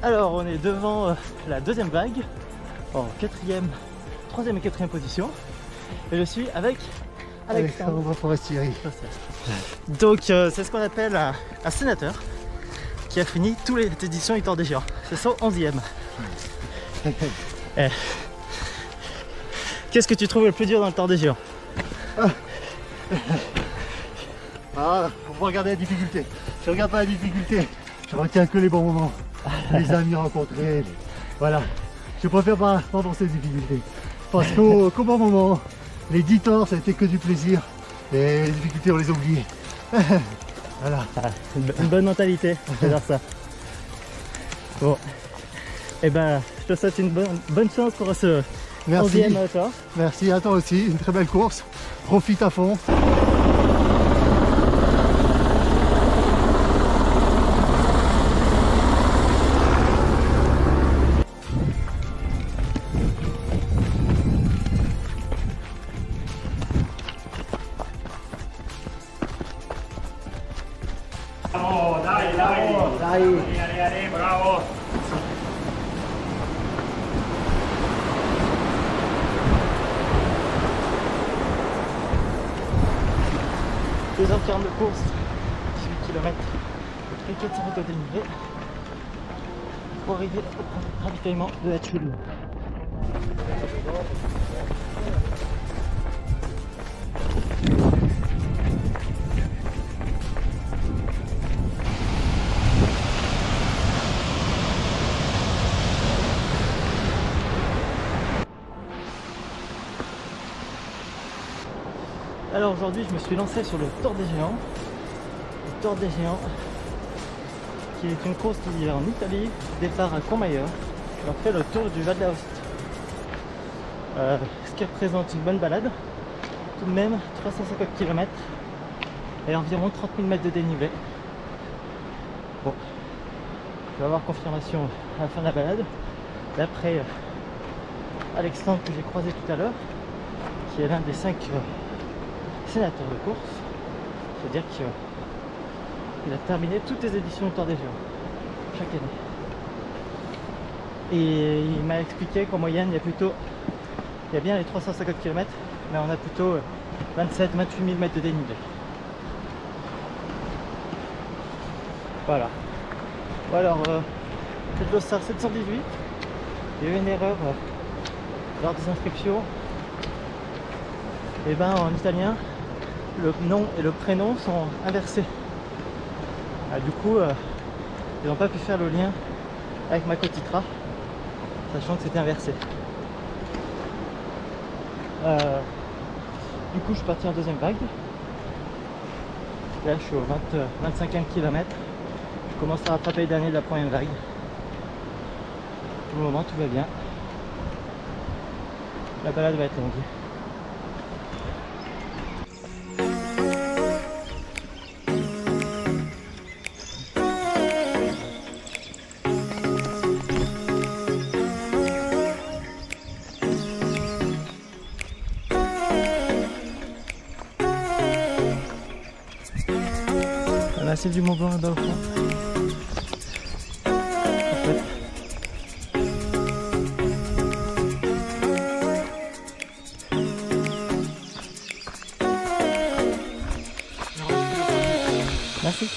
Alors on est devant la deuxième vague, en troisième et quatrième position. Et je suis avec Alexandre Forestieri. Donc c'est ce qu'on appelle un sénateur qui a fini toutes les éditions du Tour des Géants. C'est son 11e. Qu'est-ce que tu trouves le plus dur dans le Tour des Géants? On va regarder la difficulté. Je regarde pas la difficulté, je retiens que les bons moments, les amis rencontrés. Voilà, je préfère pas penser aux difficultés. Parce qu'au bon moment, les 10 torts, ça a été que du plaisir. Et les difficultés, on les a oubliées. Voilà. Une bonne mentalité, j'adore ça. Bon, et ben, je te souhaite une bonne chance pour ce 11e tour. Merci à toi aussi, une très belle course. Profite à fond. Bravo, dai. Allez, bravo. Deux heures 40 de course, 18 km et 400 mètres de dénivelé pour arriver au ravitaillement de la Tulle. Alors aujourd'hui je me suis lancé sur le Tour des Géants. Le Tour des Géants qui est une course qui est en Italie, départ à Courmayeur. On fait le tour du Val d'Aoste. Ce qui représente une bonne balade. Tout de même 350 km et environ 30 000 mètres de dénivelé. Bon, je vais avoir confirmation à la fin de la balade. D'après Alexandre que j'ai croisé tout à l'heure, qui est l'un des 5 sénateur de course, c'est-à-dire qu'il a terminé toutes les éditions du Tour des Géants chaque année. Et il m'a expliqué qu'en moyenne il y a bien les 350 km, mais on a plutôt 27-28 000 mètres de dénivelé. Voilà. Bon alors, c'est le dossard 718. Il y a eu une erreur lors des inscriptions. Et ben en italien, le nom et le prénom sont inversés. Du coup, ils n'ont pas pu faire le lien avec ma cotitra, sachant que c'était inversé. Du coup, je suis parti en deuxième vague. Là, je suis au 25e kilomètre. Je commence à rattraper les derniers de la première vague. Pour le moment, tout va bien. La balade va être longue. Là, c'est du Mont Blanc là-bas au fond. Merci.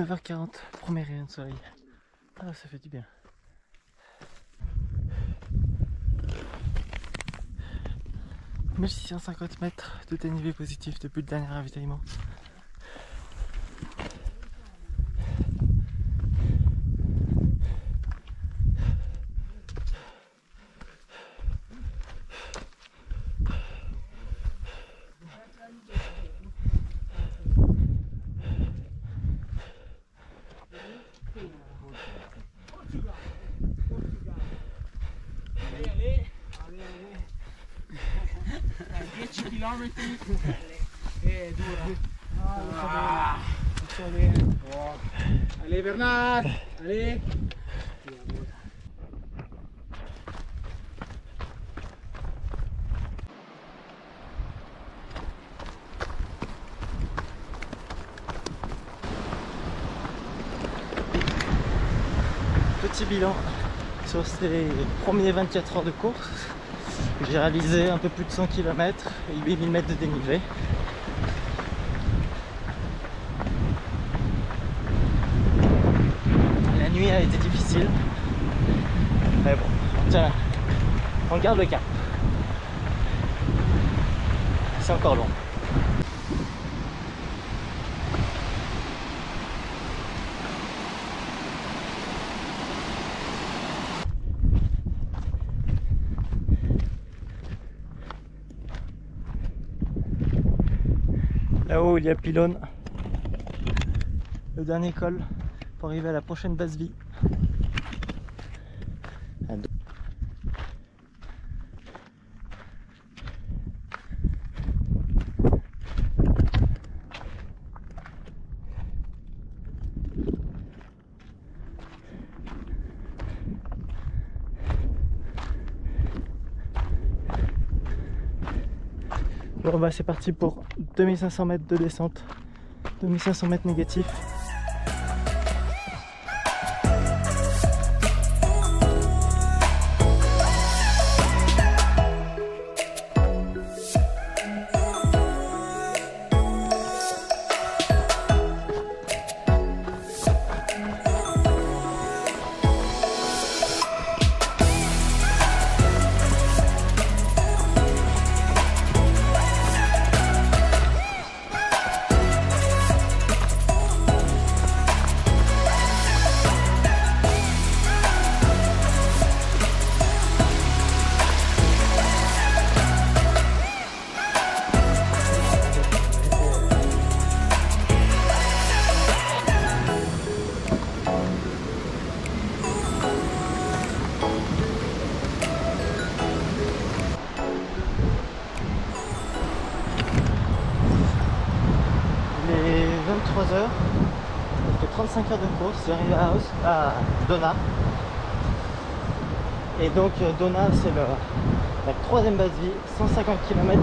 9h40, premier rayon de soleil. Ah, ça fait du bien. « 1650 mètres de dénivelé positif depuis le dernier ravitaillement. » Allez Bernard, allez. Petit bilan sur ces premiers 24 heures de course. J'ai réalisé un peu plus de 100 km et 8000 mètres de dénivelé. La nuit a été difficile, mais bon, tiens, on garde le cap. C'est encore long. Là-haut il y a le pylône, le dernier col pour arriver à la prochaine base vie. Bon bah c'est parti pour 2500 mètres de descente, 2500 mètres négatifs. Il est 23h, ça fait 35 heures de course, j'arrive à Dona. Et donc Dona c'est la troisième base vie, 150 km,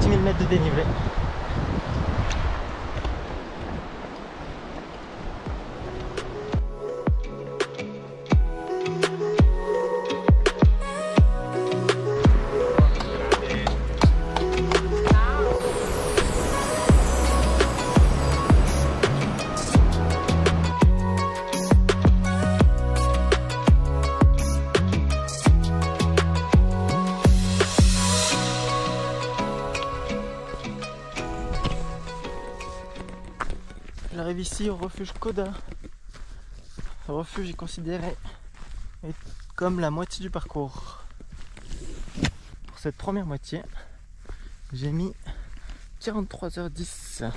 10 000 mètres de dénivelé. J'arrive ici au refuge Coda. Le refuge est considéré comme la moitié du parcours. Pour cette première moitié, j'ai mis 43h10.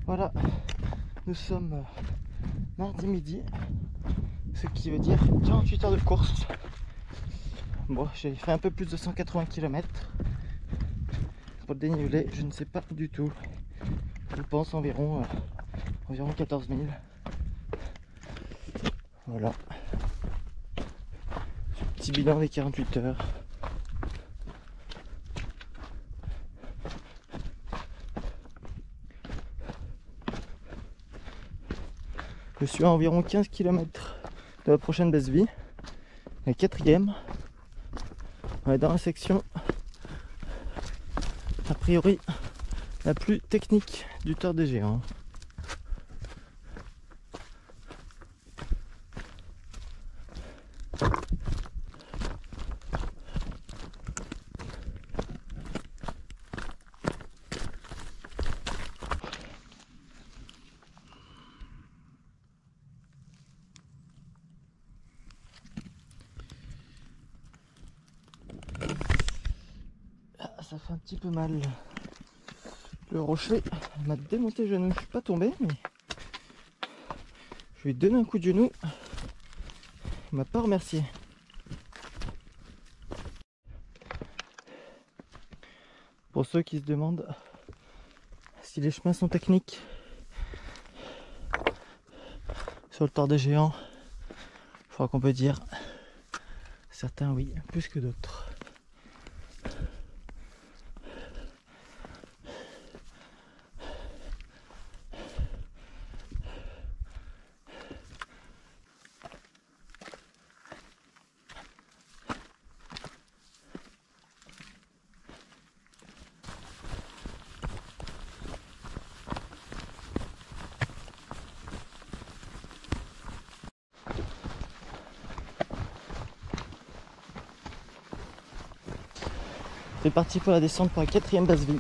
Voilà, nous sommes mardi midi. Ce qui veut dire 48 heures de course. Bon, j'ai fait un peu plus de 180 km. Pour le dénivelé, je ne sais pas du tout. Je pense environ 14 000. Voilà. Petit bilan des 48 heures. Je suis à environ 15 km de la prochaine base vie. La quatrième. On est dans la section a priori la plus technique du Tour des Géants. Ça fait un petit peu mal. Le rocher m'a démonté le genou. Je suis pas tombé, mais je lui ai donné un coup de genou. Il m'a pas remercié. Pour ceux qui se demandent si les chemins sont techniques sur le Tour des Géants, je crois qu'on peut dire certains oui, plus que d'autres. C'est parti pour la descente pour la quatrième base vie.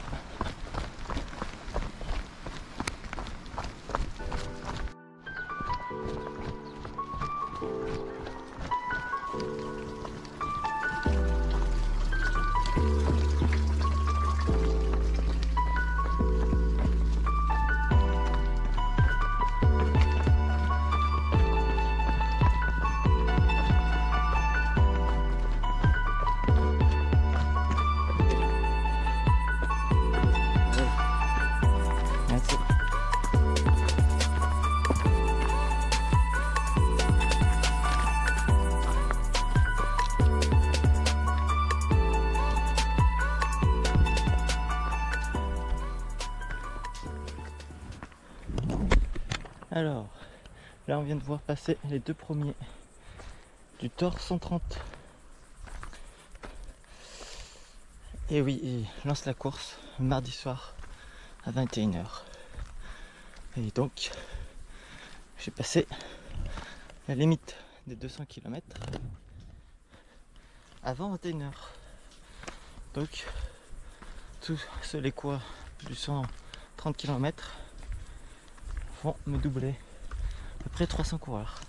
Alors, là on vient de voir passer les deux premiers du Tour 130. Et oui, il lance la course mardi soir à 21 h. Et donc, j'ai passé la limite des 200 km avant 21 h. Donc, tous ceux les quoi du 130 km vont me doubler à peu près 300 coureurs.